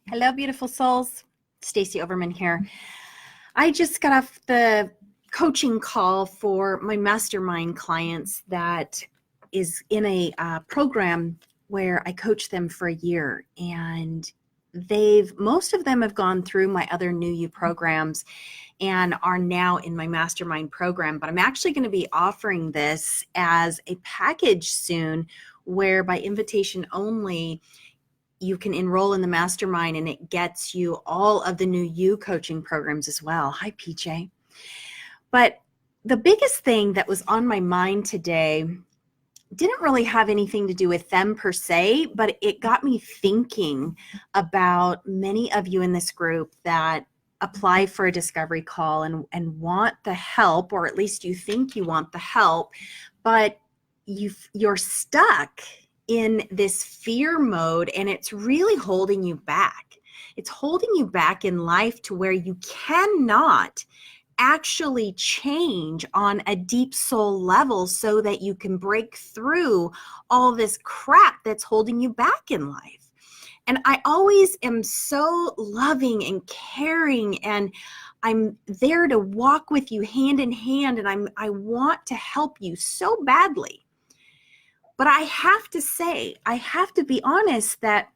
Hello, beautiful souls. Stacie Overman here. I just got off the coaching call for my mastermind clients that is in a program where I coach them for a year, and most of them have gone through my other New You programs and are now in my mastermind program. But I'm actually going to be offering this as a package soon, where by invitation only, you can enroll in the mastermind and it gets you all of the New You coaching programs as well. Hi, PJ. But the biggest thing that was on my mind today didn't really have anything to do with them per se, but it got me thinking about many of you in this group that apply for a discovery call and want the help, or at least you think you want the help, but you're stuck in this fear mode, and it's really holding you back. It's holding you back in life to where you cannot actually change on a deep soul level so that you can break through all this crap that's holding you back in life. And I always am so loving and caring, and I'm there to walk with you hand in hand, and I want to help you so badly. But I have to say, I have to be honest that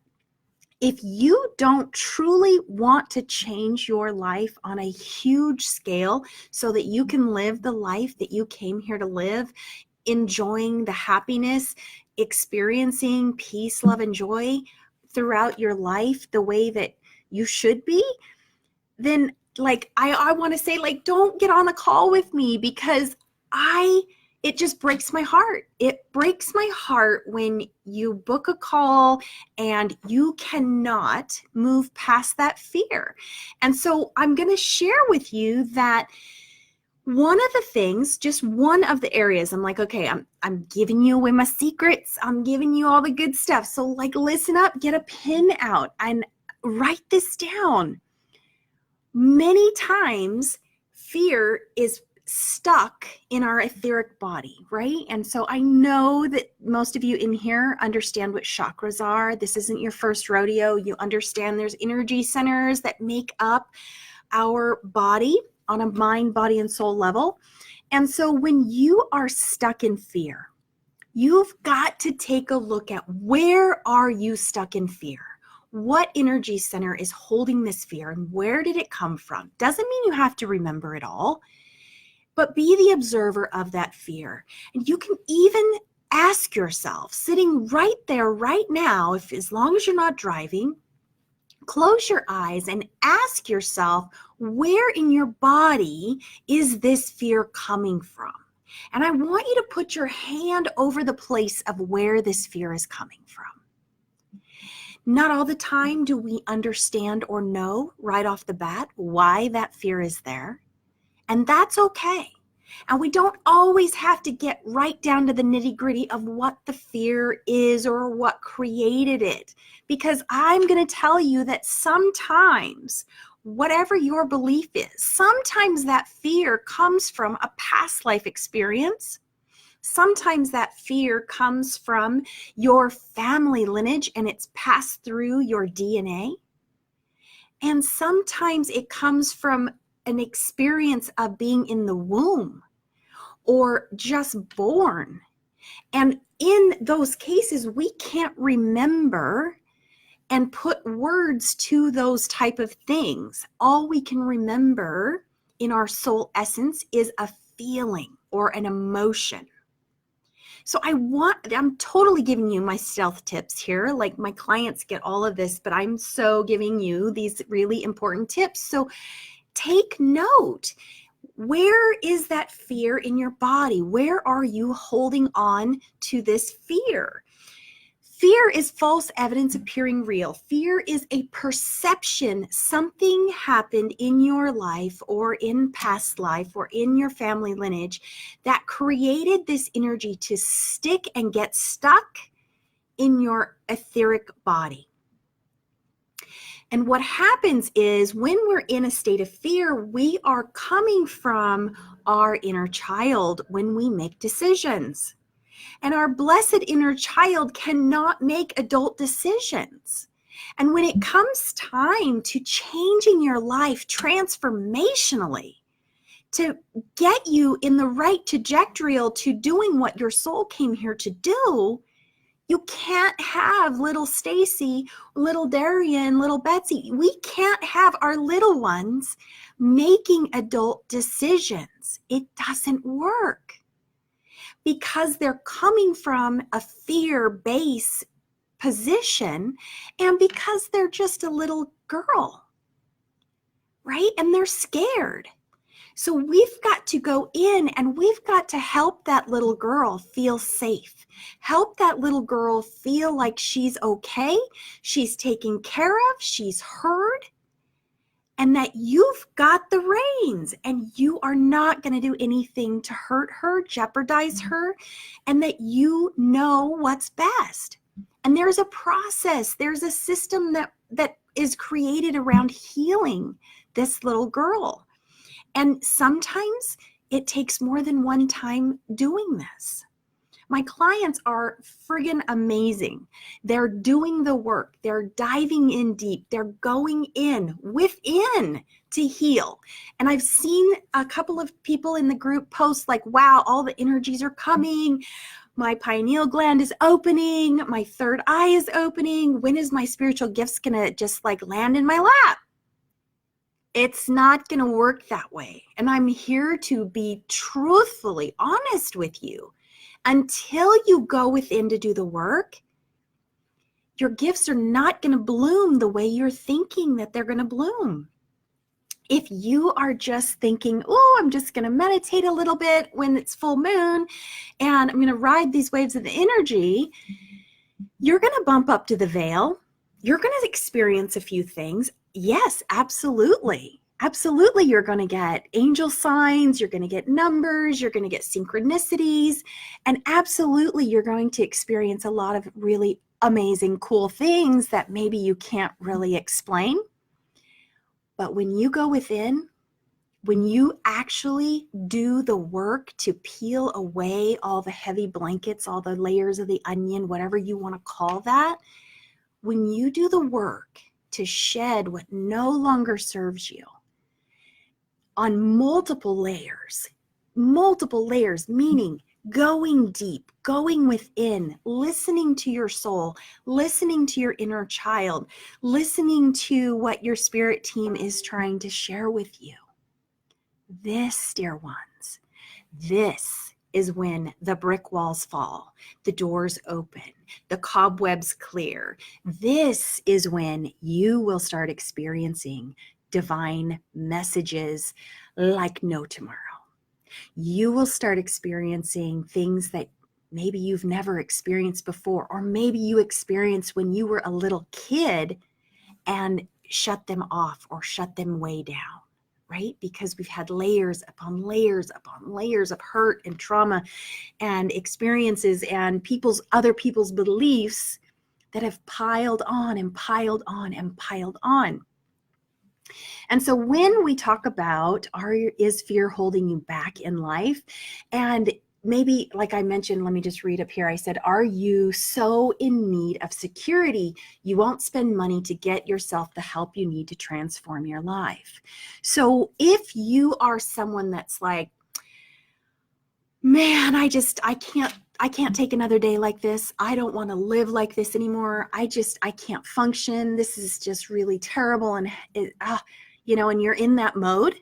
if you don't truly want to change your life on a huge scale so that you can live the life that you came here to live, enjoying the happiness, experiencing peace, love, and joy throughout your life the way that you should be, then I want to say, don't get on a call with me, because it just breaks my heart. It breaks my heart when you book a call and you cannot move past that fear. And so I'm going to share with you that one of the things, just one of the areas, I'm like, okay, I'm giving you away my secrets. I'm giving you all the good stuff. So listen up, get a pen out and write this down. Many times fear is stuck in our etheric body, right? And so I know that most of you in here understand what chakras are. This isn't your first rodeo. You understand there's energy centers that make up our body on a mind, body, and soul level. And so when you are stuck in fear, you've got to take a look at, where are you stuck in fear? What energy center is holding this fear, and where did it come from? Doesn't mean you have to remember it all, but be the observer of that fear. And you can even ask yourself, sitting right there, right now, as long as you're not driving, close your eyes and ask yourself, where in your body is this fear coming from? And I want you to put your hand over the place of where this fear is coming from. Not all the time do we understand or know right off the bat why that fear is there. And that's okay. And we don't always have to get right down to the nitty-gritty of what the fear is or what created it. Because I'm going to tell you that sometimes, whatever your belief is, sometimes that fear comes from a past life experience. Sometimes that fear comes from your family lineage and it's passed through your DNA. And sometimes it comes from an experience of being in the womb or just born. And in those cases, we can't remember and put words to those type of things. All we can remember in our soul essence is a feeling or an emotion. So I'm totally giving you my stealth tips here. Like, my clients get all of this, but I'm so giving you these really important tips. So take note. Where is that fear in your body? Where are you holding on to this fear? Fear is false evidence appearing real. Fear is a perception something happened in your life or in past life or in your family lineage that created this energy to stick and get stuck in your etheric body. And what happens is, when we're in a state of fear, we are coming from our inner child when we make decisions. And our blessed inner child cannot make adult decisions. And when it comes time to changing your life transformationally, to get you in the right trajectory to doing what your soul came here to do, you can't have little Stacie, little Darian, little Betsy. We can't have our little ones making adult decisions. It doesn't work because they're coming from a fear-based position and because they're just a little girl, right? And they're scared. So we've got to go in and we've got to help that little girl feel safe. Help that little girl feel like she's okay, she's taken care of, she's heard, and that you've got the reins and you are not going to do anything to hurt her, jeopardize her, and that you know what's best. And there's a process, there's a system that is created around healing this little girl. And sometimes it takes more than one time doing this. My clients are friggin' amazing. They're doing the work. They're diving in deep. They're going in within to heal. And I've seen a couple of people in the group post like, wow, all the energies are coming. My pineal gland is opening. My third eye is opening. When is my spiritual gifts gonna just like land in my lap? It's not going to work that way. And I'm here to be truthfully honest with you. Until you go within to do the work, your gifts are not going to bloom the way you're thinking that they're going to bloom. If you are just thinking, oh, I'm just going to meditate a little bit when it's full moon and I'm going to ride these waves of the energy, you're going to bump up to the veil. You're going to experience a few things. Yes, absolutely. Absolutely, you're going to get angel signs, you're going to get numbers, you're going to get synchronicities, and absolutely you're going to experience a lot of really amazing, cool things that maybe you can't really explain. But when you go within, when you actually do the work to peel away all the heavy blankets, all the layers of the onion, whatever you want to call that, when you do the work to shed what no longer serves you on multiple layers, meaning going deep, going within, listening to your soul, listening to your inner child, listening to what your spirit team is trying to share with you. This, dear ones, this is when the brick walls fall, the doors open, the cobwebs clear. This is when you will start experiencing divine messages like no tomorrow. You will start experiencing things that maybe you've never experienced before, or maybe you experienced when you were a little kid and shut them off or shut them way down. Right? Because we've had layers upon layers upon layers of hurt and trauma and experiences and other people's beliefs that have piled on and piled on and piled on. And so when we talk about is fear holding you back in life? And maybe, like I mentioned, let me just read up here. I said, are you so in need of security you won't spend money to get yourself the help you need to transform your life? So if you are someone that's like, man, I can't take another day like this. I don't want to live like this anymore. I can't function. This is just really terrible. And and you're in that mode.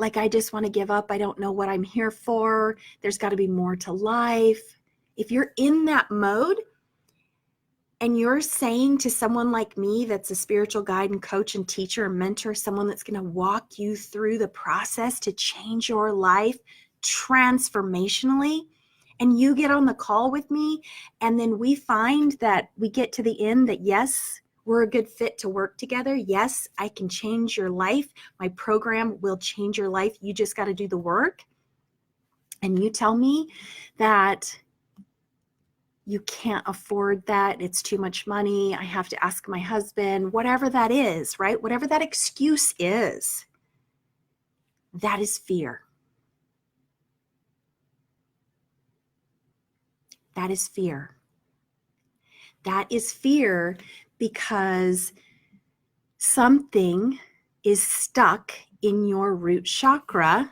Like, I just want to give up. I don't know what I'm here for. There's got to be more to life. If you're in that mode and you're saying to someone like me, that's a spiritual guide and coach and teacher and mentor, someone that's going to walk you through the process to change your life transformationally, and you get on the call with me, and then we find that we get to the end that yes, we're a good fit to work together. Yes, I can change your life. My program will change your life. You just got to do the work. And you tell me that you can't afford that. It's too much money. I have to ask my husband, whatever that is, right? Whatever that excuse is, that is fear. That is fear. That is fear because something is stuck in your root chakra,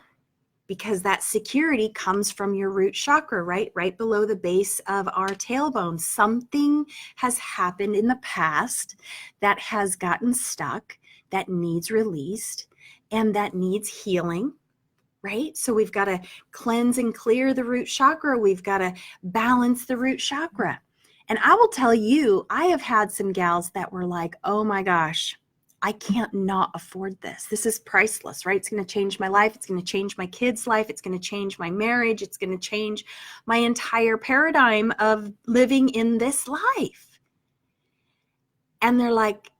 because that security comes from your root chakra, right below the base of our tailbone. Something has happened in the past that has gotten stuck, that needs released, and that needs healing, right? So we've got to cleanse and clear the root chakra. We've got to balance the root chakra. And I will tell you, I have had some gals that were like, oh my gosh, I can't not afford this. This is priceless, right? It's going to change my life. It's going to change my kids' life. It's going to change my marriage. It's going to change my entire paradigm of living in this life. And they're like,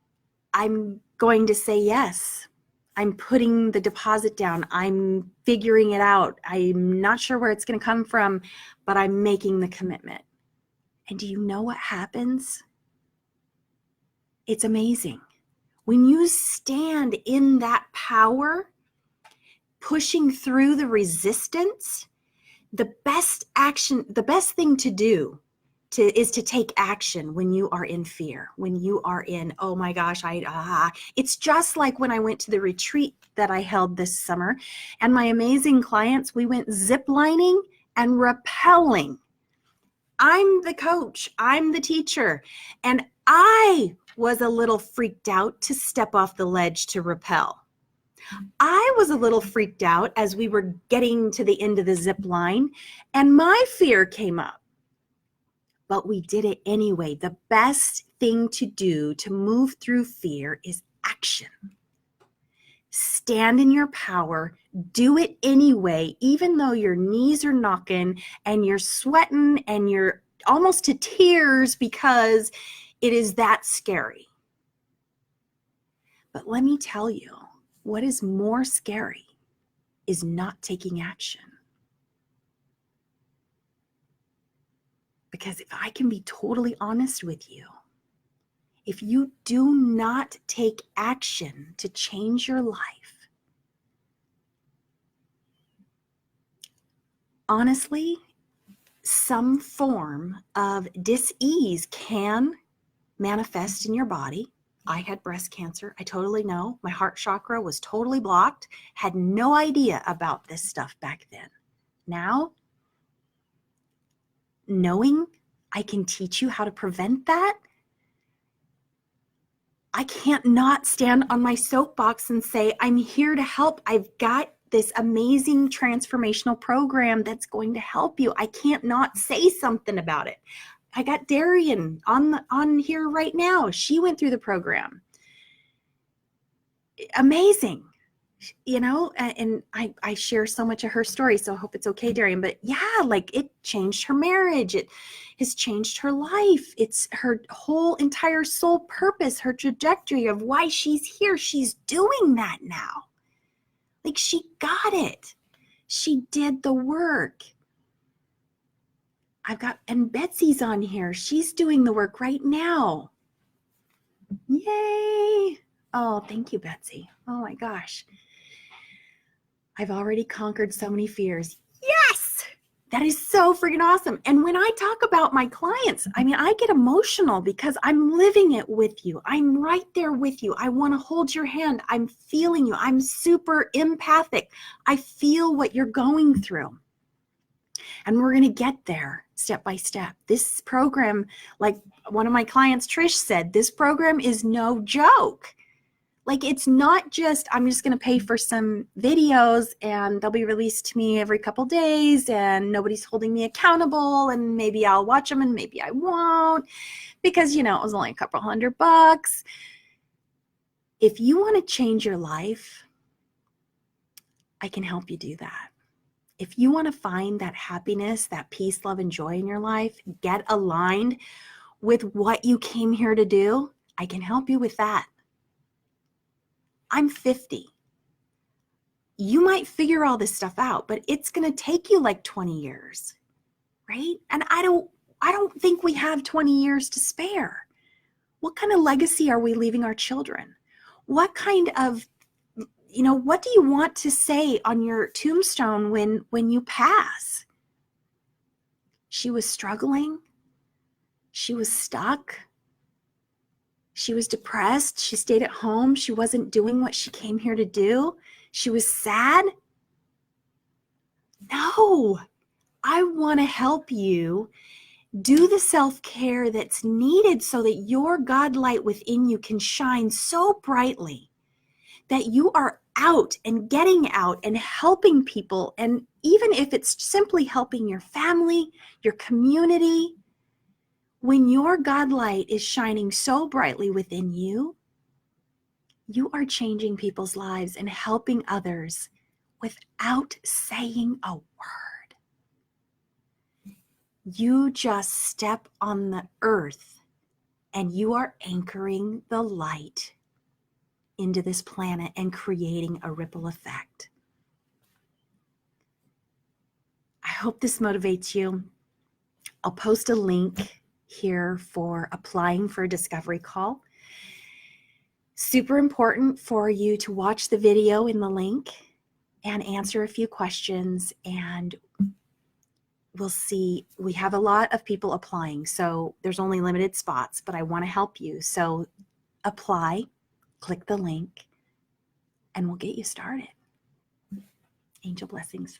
I'm going to say yes. I'm putting the deposit down. I'm figuring it out. I'm not sure where it's going to come from, but I'm making the commitment. And do you know what happens? It's amazing. When you stand in that power, pushing through the resistance, the best thing to do is to take action when you are in fear, when you are in, oh my gosh, it's just like when I went to the retreat that I held this summer, and my amazing clients, we went ziplining and rappelling. I'm the coach, I'm the teacher, and I was a little freaked out to step off the ledge to rappel. I was a little freaked out as we were getting to the end of the zip line, and my fear came up. But we did it anyway. The best thing to do to move through fear is action. Stand in your power, do it anyway, even though your knees are knocking and you're sweating and you're almost to tears because it is that scary. But let me tell you, what is more scary is not taking action. Because if I can be totally honest with you, if you do not take action to change your life, honestly, some form of dis-ease can manifest in your body. I had breast cancer. I totally know. My heart chakra was totally blocked. Had no idea about this stuff back then. Now, knowing I can teach you how to prevent that, I can't not stand on my soapbox and say, I'm here to help. I've got this amazing transformational program that's going to help you. I can't not say something about it. I got Darian on here right now. She went through the program. Amazing. You know, and I share so much of her story, so I hope it's okay, Darian. But yeah, like it changed her marriage. It has changed her life. It's her whole entire soul purpose, her trajectory of why she's here. She's doing that now. Like she got it. She did the work. And Betsy's on here. She's doing the work right now. Yay. Oh, thank you, Betsy. Oh my gosh. I've already conquered so many fears. Yes! That is so freaking awesome. And when I talk about my clients, I mean, I get emotional because I'm living it with you. I'm right there with you. I want to hold your hand. I'm feeling you. I'm super empathic. I feel what you're going through. And we're going to get there step by step. This program, like one of my clients, Trish, said, this program is no joke. Like, it's not just, I'm just going to pay for some videos and they'll be released to me every couple days and nobody's holding me accountable and maybe I'll watch them and maybe I won't because, you know, it was only a couple $100. If you want to change your life, I can help you do that. If you want to find that happiness, that peace, love, and joy in your life, get aligned with what you came here to do, I can help you with that. I'm 50. You might figure all this stuff out, but it's going to take you like 20 years, right? And I don't think we have 20 years to spare. What kind of legacy are we leaving our children? What kind of, you know, what do you want to say on your tombstone when you pass? She was struggling. She was stuck. She was depressed. She stayed at home. She wasn't doing what she came here to do. She was sad. No, I want to help you do the self-care that's needed so that your God light within you can shine so brightly that you are out and getting out and helping people. And even if it's simply helping your family, your community, when your God light is shining so brightly within you, you are changing people's lives and helping others without saying a word. You just step on the earth and you are anchoring the light into this planet and creating a ripple effect. I hope this motivates you. I'll post a link here for applying for a discovery call. Super important for you to watch the video in the link and answer a few questions, and we'll see. We have a lot of people applying, so there's only limited spots, but I want to help you. So apply, click the link, and we'll get you started. Angel blessings.